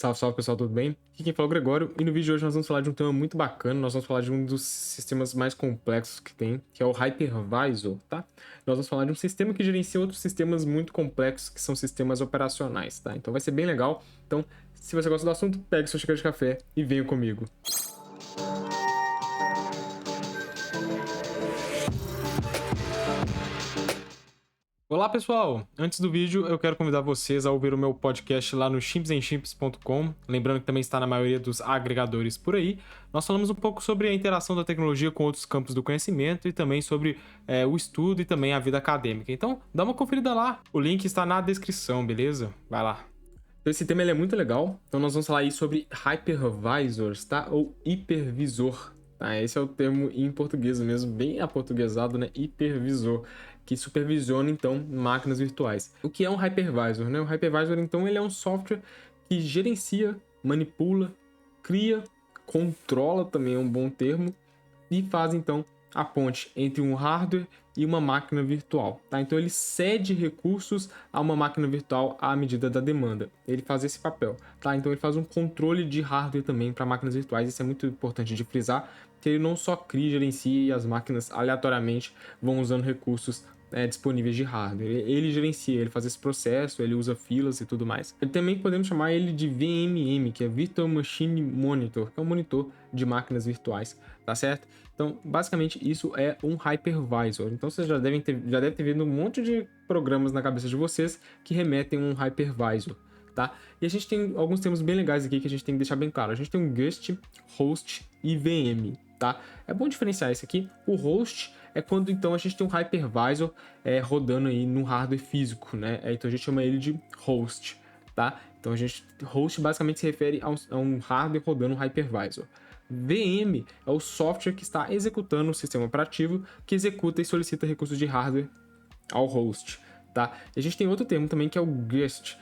Salve, salve pessoal, tudo bem? Aqui quem fala é o Gregório e no vídeo de hoje nós vamos falar de um tema muito bacana, nós vamos falar de um dos sistemas mais complexos que tem, que é o Hypervisor, tá? Nós vamos falar de um sistema que gerencia outros sistemas muito complexos, que são sistemas operacionais, tá? Então vai ser bem legal, então se você gosta do assunto, pegue sua xícara de café e venha comigo. Olá pessoal, antes do vídeo eu quero convidar vocês a ouvir o meu podcast lá no chimpsandchimps.com, lembrando que também está na maioria dos agregadores por aí. Nós falamos um pouco sobre a interação da tecnologia com outros campos do conhecimento e também sobre o estudo e também a vida acadêmica. Então dá uma conferida lá, o link está na descrição, beleza? Vai lá. Então, esse tema ele é muito legal, então nós vamos falar aí sobre hypervisors, tá? Ou hipervisor. Esse é o termo em português mesmo, bem aportuguesado, né? Hipervisor, que supervisiona, então, máquinas virtuais. O que é um hypervisor, né? O hypervisor, então, ele é um software que gerencia, manipula, cria, controla, também é um bom termo, e faz, então, a ponte entre um hardware e uma máquina virtual, tá? Então ele cede recursos a uma máquina virtual à medida da demanda. Ele faz esse papel, tá? Então ele faz um controle de hardware também para máquinas virtuais. Isso é muito importante de frisar, que ele não só cria e gerencia e as máquinas aleatoriamente vão usando recursos disponíveis de hardware. Ele gerencia, ele faz esse processo, ele usa filas e tudo mais. Ele também podemos chamar ele de VMM, que é Virtual Machine Monitor, que é um monitor de máquinas virtuais, tá certo? Então, basicamente, isso é um hypervisor. Então, vocês já devem ter visto um monte de programas na cabeça de vocês que remetem a um hypervisor, tá? E a gente tem alguns termos bem legais aqui que a gente tem que deixar bem claro. A gente tem um Gust, Host e VM, tá? É bom diferenciar isso aqui. O Host é quando, então, a gente tem um hypervisor rodando aí no hardware físico, né? Então, a gente chama ele de Host, tá? Então, Host basicamente se refere a um hardware rodando um hypervisor. VM é o software que está executando o sistema operativo que executa e solicita recursos de hardware ao host, tá? E a gente tem outro termo também que é o Gust.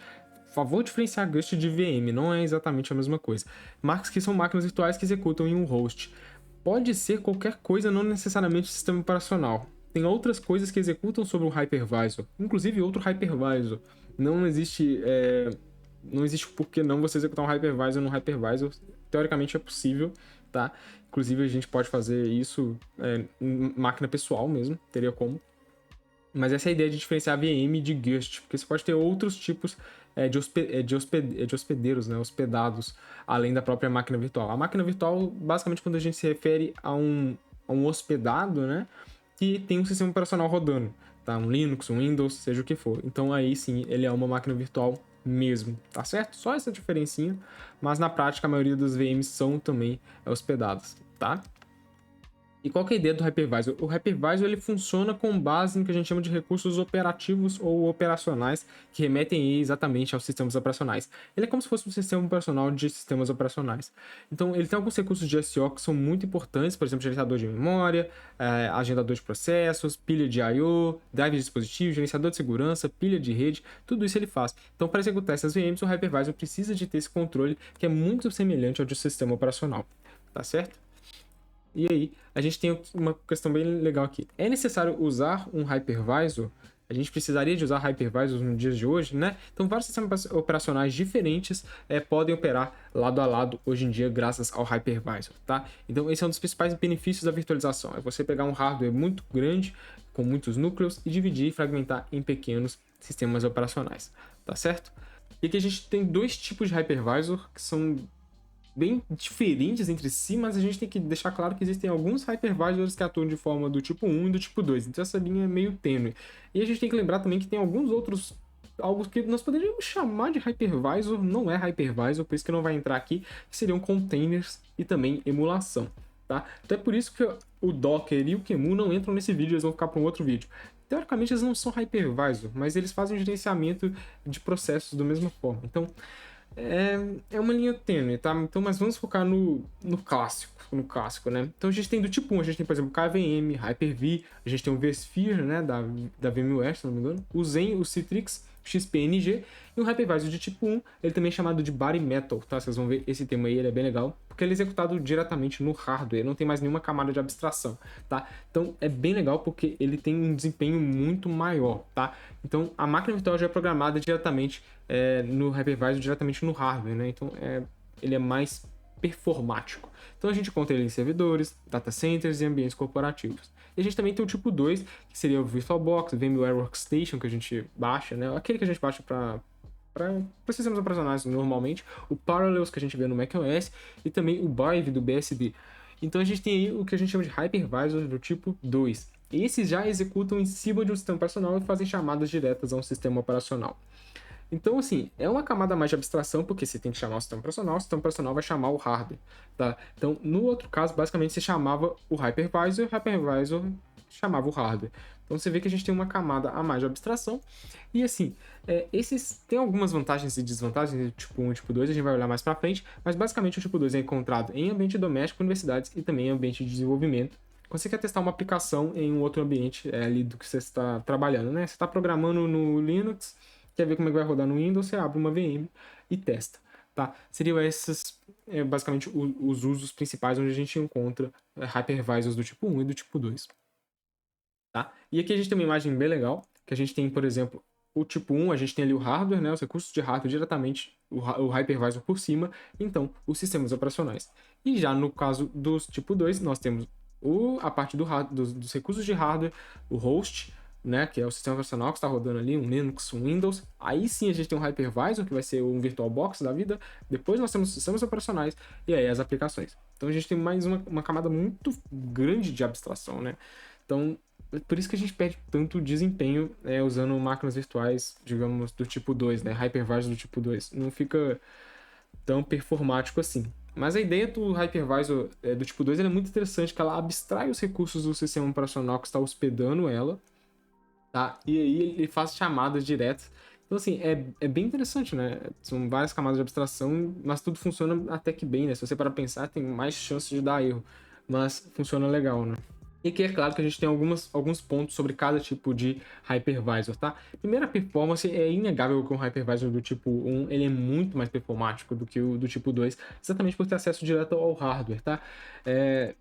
Por favor, diferenciar Gust de VM, não é exatamente a mesma coisa. Marcas que são máquinas virtuais que executam em um host. Pode ser qualquer coisa, não necessariamente sistema operacional. Tem outras coisas que executam sobre um hypervisor, inclusive outro hypervisor. Não existe por que não você executar um hypervisor no hypervisor. Teoricamente é possível, tá? Inclusive a gente pode fazer isso em máquina pessoal mesmo, teria como. Mas essa é a ideia de diferenciar VM de Gust, porque você pode ter outros tipos de hospedeiros, né, hospedados, além da própria máquina virtual. A máquina virtual, basicamente, quando a gente se refere a um hospedado, né, que tem um sistema operacional rodando, tá? Um Linux, um Windows, seja o que for. Então aí sim, ele é uma máquina virtual mesmo, tá certo? Só essa diferencinha, mas na prática a maioria dos VMs são também hospedadas, tá? E qual que é a ideia do hypervisor? O hypervisor ele funciona com base no que a gente chama de recursos operativos ou operacionais, que remetem exatamente aos sistemas operacionais. Ele é como se fosse um sistema operacional de sistemas operacionais. Então, ele tem alguns recursos de SO que são muito importantes, por exemplo, gerenciador de memória, agendador de processos, pilha de I/O, drive de dispositivo, gerenciador de segurança, pilha de rede, tudo isso ele faz. Então, para executar essas VMs, o hypervisor precisa de ter esse controle que é muito semelhante ao de sistema operacional, tá certo? E aí, a gente tem uma questão bem legal aqui. É necessário usar um hypervisor? A gente precisaria de usar hypervisors nos dias de hoje, né? Então, vários sistemas operacionais diferentes podem operar lado a lado hoje em dia graças ao hypervisor, tá? Então, esse é um dos principais benefícios da virtualização. É você pegar um hardware muito grande, com muitos núcleos, e dividir e fragmentar em pequenos sistemas operacionais, tá certo? E aqui a gente tem dois tipos de hypervisor que são bem diferentes entre si, mas a gente tem que deixar claro que existem alguns hypervisors que atuam de forma do tipo 1 e do tipo 2, então essa linha é meio tênue. E a gente tem que lembrar também que tem alguns outros, algo que nós poderíamos chamar de hypervisor, não é hypervisor, por isso que não vai entrar aqui, que seriam containers e também emulação, tá? Então é por isso que o Docker e o QEMU não entram nesse vídeo, eles vão ficar para um outro vídeo. Teoricamente eles não são hypervisor, mas eles fazem um gerenciamento de processos da mesma forma, então é uma linha tênue, tá? Então, mas vamos focar no clássico, né? Então a gente tem do tipo 1, a gente tem, por exemplo, KVM, Hyper-V, a gente tem o vSphere, né, da VMware, se não me engano, o Xen, o Citrix, XPNG, e um hypervisor de tipo 1, ele também é chamado de Bare Metal, tá? Vocês vão ver esse termo aí, ele é bem legal, porque ele é executado diretamente no hardware, não tem mais nenhuma camada de abstração, tá? Então é bem legal porque ele tem um desempenho muito maior, tá? Então a máquina virtual já é programada diretamente no hypervisor, diretamente no hardware, né? Então ele é mais performático. Então a gente encontra ele em servidores, data centers e ambientes corporativos. E a gente também tem o tipo 2, que seria o VirtualBox, o VMware Workstation, que a gente baixa, né? Aquele que a gente baixa para sistemas operacionais normalmente, o Parallels que a gente vê no macOS e também o Vive do BSD. Então a gente tem aí o que a gente chama de hypervisors do tipo 2. Esses já executam em cima de um sistema operacional e fazem chamadas diretas a um sistema operacional. Então, assim, é uma camada mais de abstração, porque você tem que chamar o sistema operacional vai chamar o hardware, tá? Então, no outro caso, basicamente, você chamava o hypervisor chamava o hardware. Então, você vê que a gente tem uma camada a mais de abstração. E, assim, esses têm algumas vantagens e desvantagens, tipo 1 e tipo 2, a gente vai olhar mais pra frente, mas, basicamente, o tipo 2 é encontrado em ambiente doméstico, universidades e também em ambiente de desenvolvimento. Quando você quer testar uma aplicação em um outro ambiente ali do que você está trabalhando, né? Você está programando no Linux, quer ver como é que vai rodar no Windows, você abre uma VM e testa, tá? Seriam esses, basicamente, os usos principais onde a gente encontra hypervisors do tipo 1 e do tipo 2, tá? E aqui a gente tem uma imagem bem legal, que a gente tem, por exemplo, o tipo 1, a gente tem ali o hardware, né, os recursos de hardware diretamente, o hypervisor por cima, então, os sistemas operacionais. E já no caso dos tipo 2, nós temos a parte dos recursos de hardware, o host, né, que é o sistema operacional que está rodando ali, um Linux, um Windows. Aí sim a gente tem um hypervisor, que vai ser um VirtualBox da vida. Depois nós temos sistemas operacionais e aí as aplicações. Então a gente tem mais uma camada muito grande de abstração, né? Então, é por isso que a gente perde tanto desempenho usando máquinas virtuais, digamos, do tipo 2, né? Hypervisor do tipo 2. Não fica tão performático assim. Mas a ideia do hypervisor do tipo 2 é muito interessante, que ela abstrai os recursos do sistema operacional que está hospedando ela, tá? E aí ele faz chamadas diretas. Então, assim, é bem interessante, né? São várias camadas de abstração, mas tudo funciona até que bem, né? Se você parar pra pensar, tem mais chance de dar erro, mas funciona legal, né? E aqui é claro que a gente tem alguns pontos sobre cada tipo de hypervisor, tá? Primeiro, a performance é inegável que um hypervisor do tipo 1 ele é muito mais performático do que o do tipo 2, exatamente por ter acesso direto ao hardware, tá?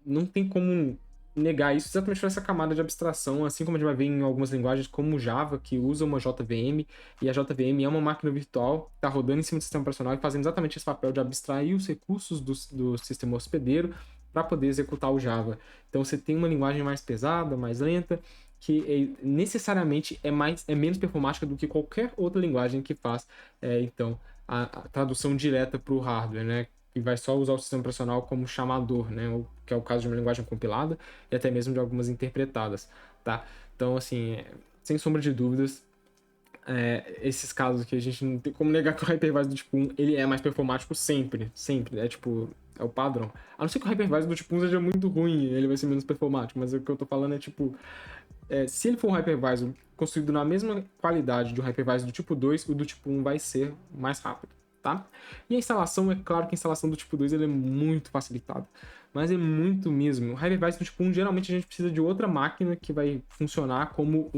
Não tem como negar isso exatamente por essa camada de abstração, assim como a gente vai ver em algumas linguagens como o Java, que usa uma JVM, e a JVM é uma máquina virtual, está rodando em cima do sistema operacional e fazendo exatamente esse papel de abstrair os recursos do sistema hospedeiro para poder executar o Java. Então você tem uma linguagem mais pesada, mais lenta, que necessariamente é menos performática do que qualquer outra linguagem que faz então a tradução direta para o hardware, né? E vai só usar o sistema operacional como chamador, né? Que é o caso de uma linguagem compilada e até mesmo de algumas interpretadas, tá? Então, assim, sem sombra de dúvidas, esses casos que a gente não tem como negar que o hypervisor do tipo 1 ele é mais performático sempre, sempre, é o padrão. A não ser que o hypervisor do tipo 1 seja muito ruim, ele vai ser menos performático, mas o que eu tô falando é tipo, se ele for um hypervisor construído na mesma qualidade do hypervisor do tipo 2, o do tipo 1 vai ser mais rápido, tá? E a instalação, é claro que a instalação do tipo 2 ele é muito facilitada, mas é muito mesmo. O hypervisor do tipo 1, geralmente a gente precisa de outra máquina que vai funcionar como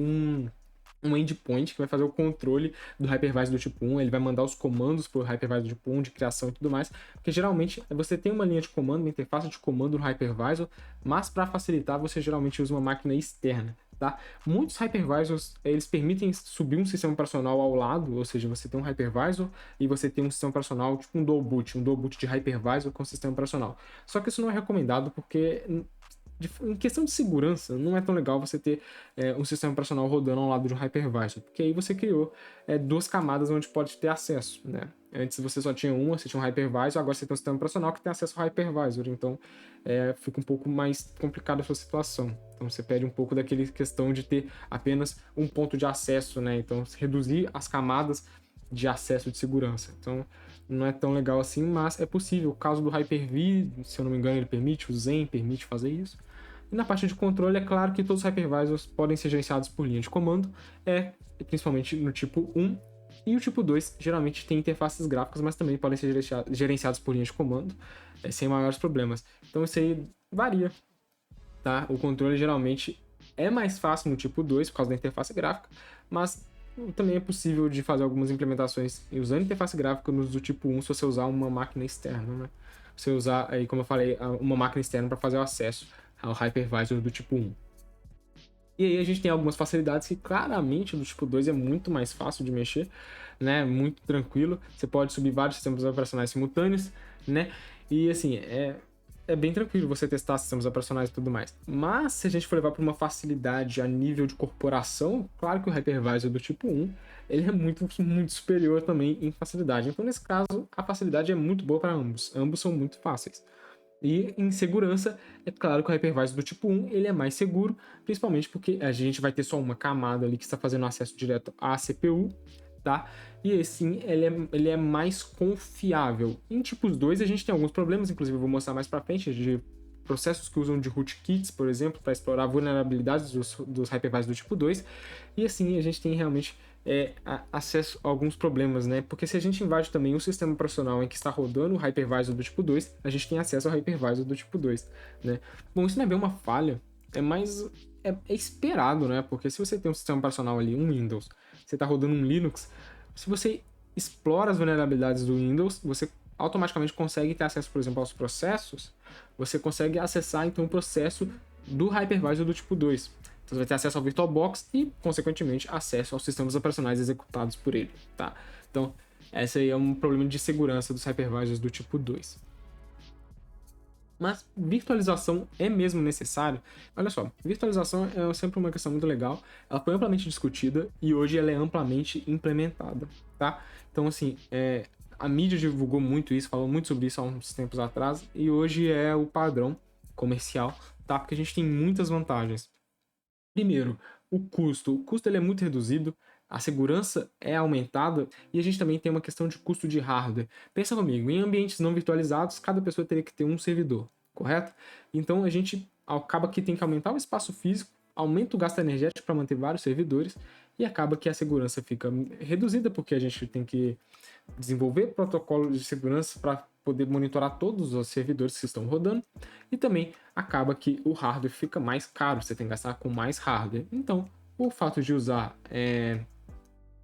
um endpoint que vai fazer o controle do hypervisor do tipo 1, ele vai mandar os comandos para o hypervisor do tipo 1 de criação e tudo mais, porque geralmente você tem uma linha de comando, uma interface de comando no hypervisor, mas para facilitar você geralmente usa uma máquina externa, tá? Muitos hypervisors, eles permitem subir um sistema operacional ao lado, ou seja, você tem um hypervisor e você tem um sistema operacional tipo um dual boot de hypervisor com sistema operacional. Só que isso não é recomendado porque em questão de segurança, não é tão legal você ter um sistema operacional rodando ao lado de um hypervisor, porque aí você criou duas camadas onde pode ter acesso, né? Antes você só tinha uma, você tinha um hypervisor, agora você tem um sistema operacional que tem acesso ao hypervisor, então fica um pouco mais complicada a sua situação. Então você perde um pouco daquela questão de ter apenas um ponto de acesso, né? Então reduzir as camadas de acesso de segurança. Então não é tão legal assim, mas é possível. O caso do Hyper-V, se eu não me engano, ele permite, o Zen permite fazer isso. E na parte de controle, é claro que todos os hypervisors podem ser gerenciados por linha de comando, principalmente no tipo 1. E o tipo 2 geralmente tem interfaces gráficas, mas também podem ser gerenciados por linha de comando, sem maiores problemas. Então isso aí varia, tá? O controle geralmente é mais fácil no tipo 2 por causa da interface gráfica, mas também é possível de fazer algumas implementações usando interface gráfica no do tipo 1 se você usar uma máquina externa, né? Você usar, aí, como eu falei, uma máquina externa para fazer o acesso ao hypervisor do tipo 1. E aí a gente tem algumas facilidades que claramente do tipo 2 é muito mais fácil de mexer, né? Muito tranquilo. Você pode subir vários sistemas operacionais simultâneos, né? E assim, é bem tranquilo você testar sistemas operacionais e tudo mais. Mas se a gente for levar para uma facilidade a nível de corporação, claro que o hypervisor do tipo 1, ele é muito, muito superior também em facilidade. Então, nesse caso, a facilidade é muito boa para ambos. Ambos são muito fáceis. E em segurança, é claro que o hypervisor do tipo 1 ele é mais seguro, principalmente porque a gente vai ter só uma camada ali que está fazendo acesso direto à CPU, tá? E assim, ele é mais confiável. Em tipos 2 a gente tem alguns problemas, inclusive eu vou mostrar mais para frente, de processos que usam de rootkits, por exemplo, para explorar vulnerabilidades dos hypervisors do tipo 2. E assim, a gente tem realmente acesso a alguns problemas, né? Porque se a gente invade também o sistema operacional em que está rodando o hypervisor do tipo 2, a gente tem acesso ao hypervisor do tipo 2, né? Bom, isso não é bem uma falha, é mais... É esperado, né? Porque se você tem um sistema operacional ali, um Windows, você está rodando um Linux, se você explora as vulnerabilidades do Windows, você automaticamente consegue ter acesso, por exemplo, aos processos, você consegue acessar, então, o processo do hypervisor do tipo 2. Então, você vai ter acesso ao VirtualBox e, consequentemente, acesso aos sistemas operacionais executados por ele, tá? Então, esse aí é um problema de segurança dos hypervisors do tipo 2. Mas virtualização é mesmo necessário? Olha só, virtualização é sempre uma questão muito legal, ela foi amplamente discutida e hoje ela é amplamente implementada, tá? Então, assim, a mídia divulgou muito isso, falou muito sobre isso há uns tempos atrás e hoje é o padrão comercial, tá? Porque a gente tem muitas vantagens. Primeiro, o custo. O custo ele é muito reduzido, a segurança é aumentada e a gente também tem uma questão de custo de hardware. Pensa comigo, em ambientes não virtualizados, cada pessoa teria que ter um servidor, correto? Então a gente acaba que tem que aumentar o espaço físico, aumenta o gasto energético para manter vários servidores e acaba que a segurança fica reduzida porque a gente tem que desenvolver protocolos de segurança para poder monitorar todos os servidores que estão rodando e também acaba que o hardware fica mais caro, você tem que gastar com mais hardware. Então, o fato de usar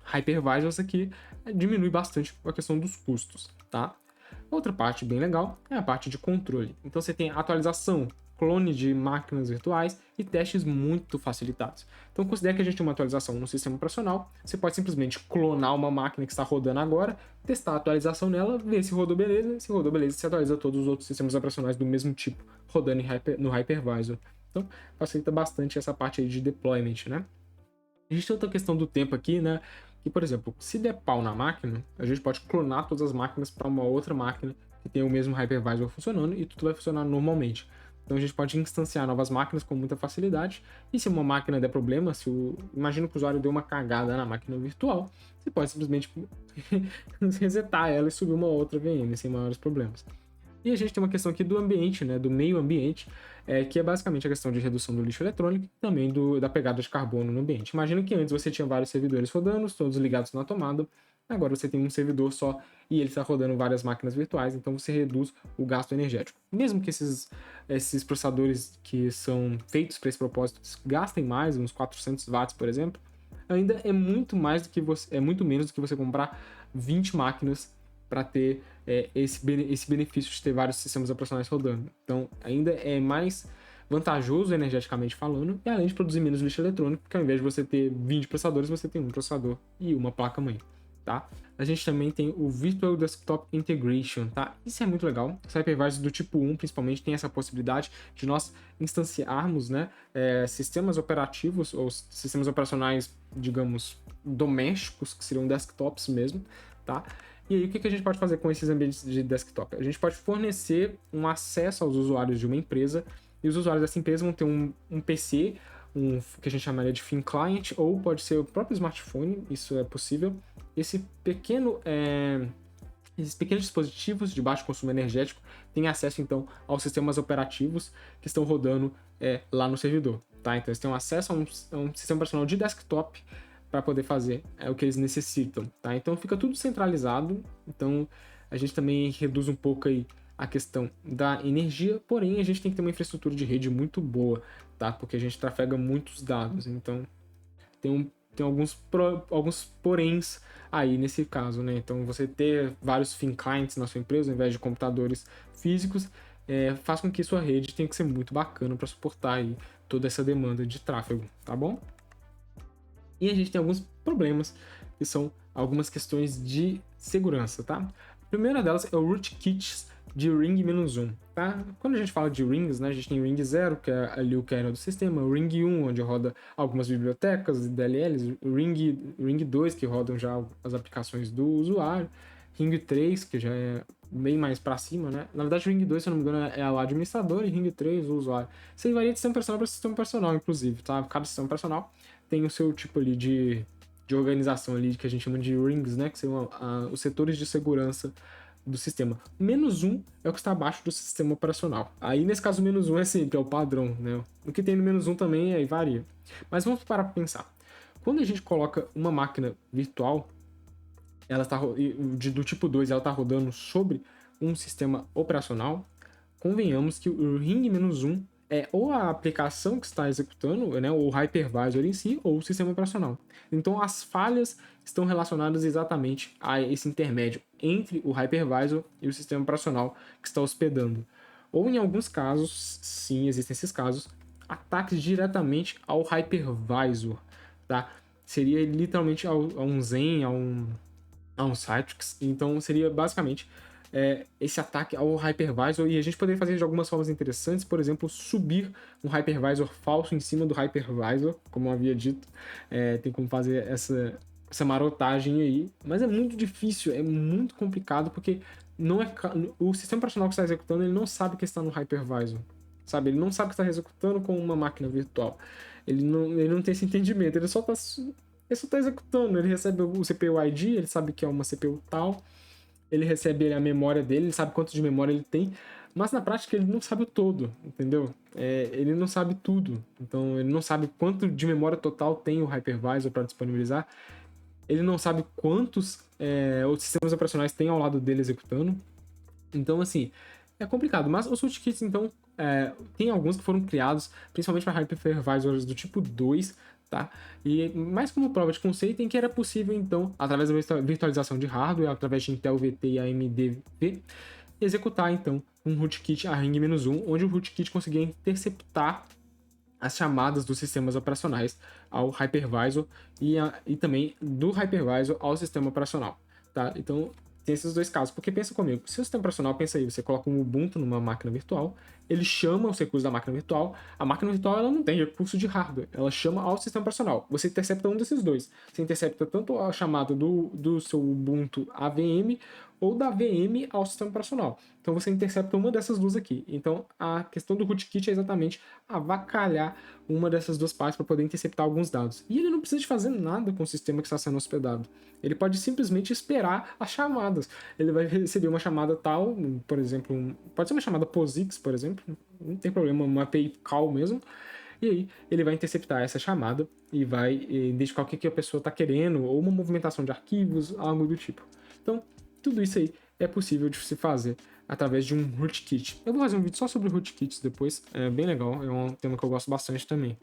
hypervisors aqui diminui bastante a questão dos custos, tá? Outra parte bem legal é a parte de controle. Então você tem atualização, clone de máquinas virtuais e testes muito facilitados. Então considere que a gente tem uma atualização no sistema operacional, você pode simplesmente clonar uma máquina que está rodando agora, testar a atualização nela, ver se rodou beleza, se rodou beleza, você atualiza todos os outros sistemas operacionais do mesmo tipo, rodando no hypervisor. Então facilita bastante essa parte aí de deployment, né? A gente tem outra questão do tempo aqui, né? Que, por exemplo, se der pau na máquina, a gente pode clonar todas as máquinas para uma outra máquina que tem o mesmo hypervisor funcionando e tudo vai funcionar normalmente. Então a gente pode instanciar novas máquinas com muita facilidade. E se uma máquina der problema, imagina que o usuário deu uma cagada na máquina virtual, você pode simplesmente resetar ela e subir uma outra VM sem maiores problemas. E a gente tem uma questão aqui do ambiente, né, do meio ambiente, que é basicamente a questão de redução do lixo eletrônico e também da pegada de carbono no ambiente. Imagina que antes você tinha vários servidores rodando, todos ligados na tomada, agora você tem um servidor só e ele está rodando várias máquinas virtuais, então você reduz o gasto energético. Mesmo que esses processadores que são feitos para esse propósito gastem mais, uns 400 watts, por exemplo, ainda é muito mais do que é muito menos do que você comprar 20 máquinas para ter esse benefício de ter vários sistemas operacionais rodando. Então, ainda é mais vantajoso energeticamente falando, e além de produzir menos lixo eletrônico, porque ao invés de você ter 20 processadores, você tem um processador e uma placa-mãe, tá? A gente também tem o Virtual Desktop Integration, tá? Isso é muito legal. Os hypervisors do tipo 1, principalmente, tem essa possibilidade de nós instanciarmos, né, sistemas operativos ou sistemas operacionais, digamos, domésticos, que seriam desktops mesmo, tá? E aí, o que a gente pode fazer com esses ambientes de desktop? A gente pode fornecer um acesso aos usuários de uma empresa, e os usuários dessa empresa vão ter um PC, que a gente chamaria de thin client, ou pode ser o próprio smartphone, isso é possível. Esses pequenos dispositivos de baixo consumo energético têm acesso, então, aos sistemas operativos que estão rodando lá no servidor, tá? Então, eles têm acesso a um sistema operacional de desktop para poder fazer o que eles necessitam, tá? Então fica tudo centralizado, então a gente também reduz um pouco aí a questão da energia, porém a gente tem que ter uma infraestrutura de rede muito boa, tá? Porque a gente trafega muitos dados, então tem tem alguns poréns aí nesse caso, né? Então, você ter vários thin clients na sua empresa, ao invés de computadores físicos, faz com que sua rede tenha que ser muito bacana para suportar aí toda essa demanda de tráfego, tá bom? E a gente tem alguns problemas, que são algumas questões de segurança, tá? A primeira delas é o rootkits de ring-1, tá? Quando a gente fala de rings, né, a gente tem ring 0, que é ali o kernel do sistema, o ring 1, onde roda algumas bibliotecas, DLLs, o ring 2, que rodam já as aplicações do usuário, ring 3, que já é bem mais para cima, né? Na verdade, o ring 2, se eu não me engano, é o administrador, e ring 3, o usuário. Isso aí varia de sistema operacional para sistema operacional, inclusive, tá? Cada sistema operacional tem o seu tipo ali de organização ali, que a gente chama de rings, né? Que são os setores de segurança do sistema. -1 é o que está abaixo do sistema operacional. Aí, nesse caso, -1 é sempre, é o padrão, né? O que tem no -1 também aí varia. Mas vamos parar para pensar. Quando a gente coloca uma máquina virtual, ela está do tipo 2, ela está rodando sobre um sistema operacional, convenhamos que o ring-1 é ou a aplicação que está executando, né, ou o hypervisor em si, ou o sistema operacional. Então, as falhas estão relacionadas exatamente a esse intermédio entre o hypervisor e o sistema operacional que está hospedando. Ou, em alguns casos, sim, existem esses casos, ataques diretamente ao hypervisor, tá? Seria literalmente a um Zen, a um Citrix. Então, seria basicamente esse ataque ao hypervisor, e a gente poderia fazer de algumas formas interessantes, por exemplo, subir um hypervisor falso em cima do hypervisor, como eu havia dito, tem como fazer essa marotagem aí, mas é muito difícil, é muito complicado, porque não é o sistema operacional que está executando, ele não sabe que está no hypervisor, sabe? Ele não sabe que está executando com uma máquina virtual, ele não tem esse entendimento, ele só está executando, ele recebe o CPU ID, ele sabe que é uma CPU tal, ele recebe a memória dele, ele sabe quanto de memória ele tem, mas na prática ele não sabe o todo, entendeu? Ele não sabe tudo, então ele não sabe quanto de memória total tem o hypervisor para disponibilizar, ele não sabe quantos os sistemas operacionais tem ao lado dele executando, então assim, é complicado, mas os rootkits então, tem alguns que foram criados principalmente para hypervisors do tipo 2, tá? E mais como prova de conceito em que era possível, então, através da virtualização de hardware, através de Intel VT e AMD V, executar, então, um rootkit a ring-1, onde o rootkit conseguia interceptar as chamadas dos sistemas operacionais ao hypervisor e também do hypervisor ao sistema operacional, tá? Então, tem esses dois casos, porque pensa comigo, se o sistema operacional, pensa aí, você coloca um Ubuntu numa máquina virtual, ele chama os recursos da máquina virtual, a máquina virtual ela não tem recurso de hardware, ela chama ao sistema operacional, você intercepta um desses dois, você intercepta tanto a chamada do seu Ubuntu AVM ou da VM ao sistema operacional, então você intercepta uma dessas duas aqui, então a questão do rootkit é exatamente avacalhar uma dessas duas partes para poder interceptar alguns dados, e ele não precisa de fazer nada com o sistema que está sendo hospedado, ele pode simplesmente esperar as chamadas. Ele vai receber uma chamada tal, por exemplo, pode ser uma chamada POSIX, por exemplo, não tem problema, uma API call mesmo, e aí ele vai interceptar essa chamada e vai identificar o que a pessoa está querendo, ou uma movimentação de arquivos, algo do tipo. Então, tudo isso aí é possível de se fazer através de um rootkit. Eu vou fazer um vídeo só sobre rootkits depois, é bem legal, é um tema que eu gosto bastante também.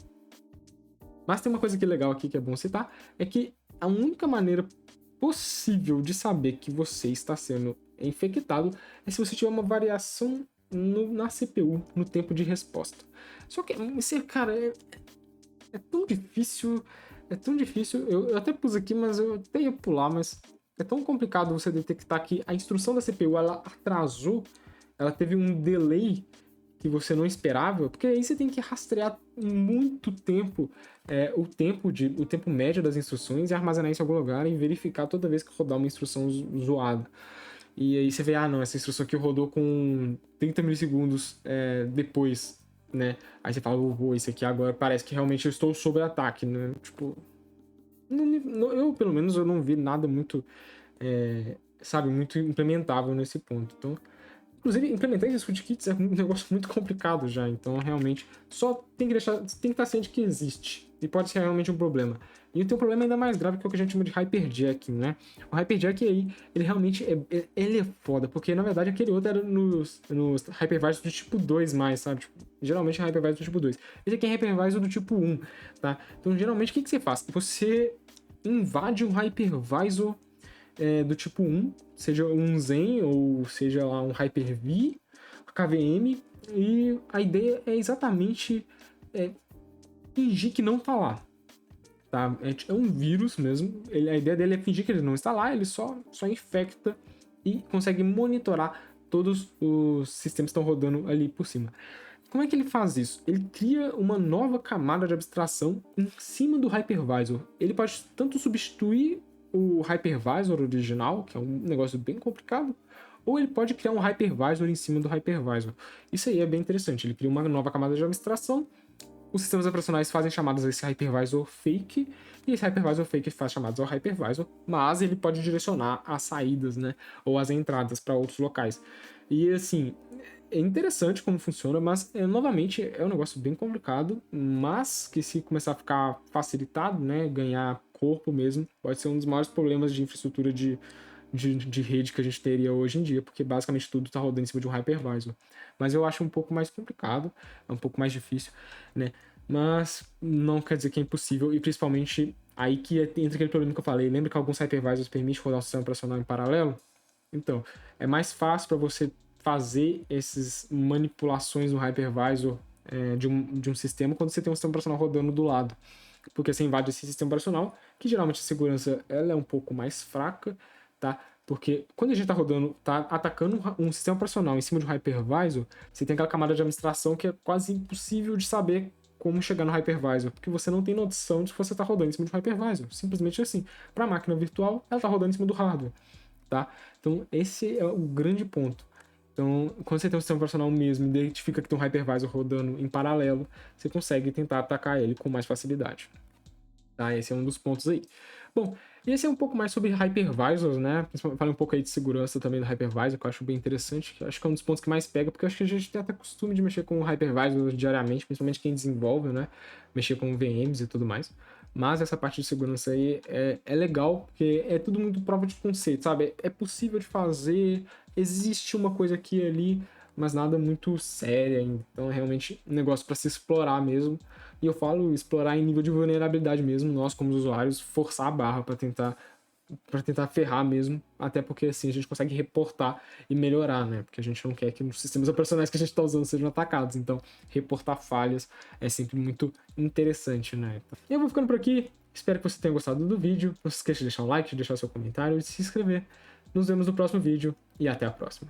Mas tem uma coisa que é legal aqui que é bom citar, é que a única maneira possível de saber que você está sendo infectado é se você tiver uma variação na CPU, no tempo de resposta. Só que, cara, é tão difícil, eu até pus aqui, mas eu até ia pular, mas é tão complicado você detectar que a instrução da CPU, ela atrasou, ela teve um delay que você não esperava, porque aí você tem que rastrear muito tempo, o tempo médio das instruções e armazenar isso em algum lugar e verificar toda vez que rodar uma instrução zoada. E aí você vê, não, essa instrução aqui rodou com 30 milissegundos depois, né? Aí você fala, isso aqui agora parece que realmente eu estou sob ataque, né? Tipo, eu pelo menos eu não vi nada muito, muito implementável nesse ponto. Então, inclusive, implementar esses rootkits é um negócio muito complicado já, então realmente só tem que estar ciente que existe, e pode ser realmente um problema. E tem um problema ainda mais grave que é o que a gente chama de hyperjacking, né? O hyperjacking aí, ele realmente ele é foda, porque na verdade aquele outro era nos hypervisors do tipo 2 sabe? Tipo, geralmente é hypervisor do tipo 2. Esse aqui é hypervisor do tipo 1, tá? Então geralmente o que você faz? Você invade um hypervisor do tipo 1, seja um Zen ou seja lá um Hyper-V, KVM, e a ideia é exatamente fingir que não tá lá. Tá? É um vírus mesmo, a ideia dele é fingir que ele não está lá, ele só infecta e consegue monitorar todos os sistemas que estão rodando ali por cima. Como é que ele faz isso? Ele cria uma nova camada de abstração em cima do hypervisor. Ele pode tanto substituir o hypervisor original, que é um negócio bem complicado, ou ele pode criar um hypervisor em cima do hypervisor. Isso aí é bem interessante. Ele cria uma nova camada de abstração, os sistemas operacionais fazem chamadas a esse hypervisor fake, e esse hypervisor fake faz chamadas ao hypervisor, mas ele pode direcionar as saídas, né, ou as entradas para outros locais. E assim, é interessante como funciona, mas novamente é um negócio bem complicado, mas que se começar a ficar facilitado, né, ganhar corpo mesmo, pode ser um dos maiores problemas de infraestrutura de rede que a gente teria hoje em dia, porque basicamente tudo está rodando em cima de um hypervisor. Mas eu acho um pouco mais complicado, é um pouco mais difícil, né? Mas não quer dizer que é impossível, e principalmente aí que entra aquele problema que eu falei. Lembra que alguns hypervisors permitem rodar o sistema operacional em paralelo? Então, é mais fácil para você fazer essas manipulações no hypervisor de um sistema quando você tem um sistema operacional rodando do lado. Porque você invade esse sistema operacional, que geralmente a segurança ela é um pouco mais fraca, tá? Porque quando a gente está rodando, tá atacando um sistema operacional em cima de um hypervisor, você tem aquela camada de administração que é quase impossível de saber como chegar no hypervisor, porque você não tem noção de que você está rodando em cima de um hypervisor. Simplesmente assim. Para a máquina virtual, ela está rodando em cima do hardware, tá? Então, esse é o grande ponto. Então, quando você tem um sistema operacional mesmo, identifica que tem um hypervisor rodando em paralelo, você consegue tentar atacar ele com mais facilidade. Tá? Esse é um dos pontos aí. Bom, esse é um pouco mais sobre hypervisors, né? Falei um pouco aí de segurança também do hypervisor, que eu acho bem interessante. Que eu acho que é um dos pontos que mais pega, porque eu acho que a gente tem até costume de mexer com hypervisors diariamente, principalmente quem desenvolve, né? Mexer com VMs e tudo mais. Mas essa parte de segurança aí é legal, porque é tudo muito prova de conceito, sabe? É possível de fazer, existe uma coisa aqui e ali, mas nada muito séria ainda. Então é realmente um negócio para se explorar mesmo. E eu falo explorar em nível de vulnerabilidade mesmo, nós como usuários, forçar a barra para tentar ferrar mesmo, até porque assim a gente consegue reportar e melhorar, né? Porque a gente não quer que os sistemas operacionais que a gente está usando sejam atacados. Então, reportar falhas é sempre muito interessante, né? E eu vou ficando por aqui. Espero que você tenha gostado do vídeo. Não se esqueça de deixar um like, de deixar seu comentário e de se inscrever. Nos vemos no próximo vídeo e até a próxima.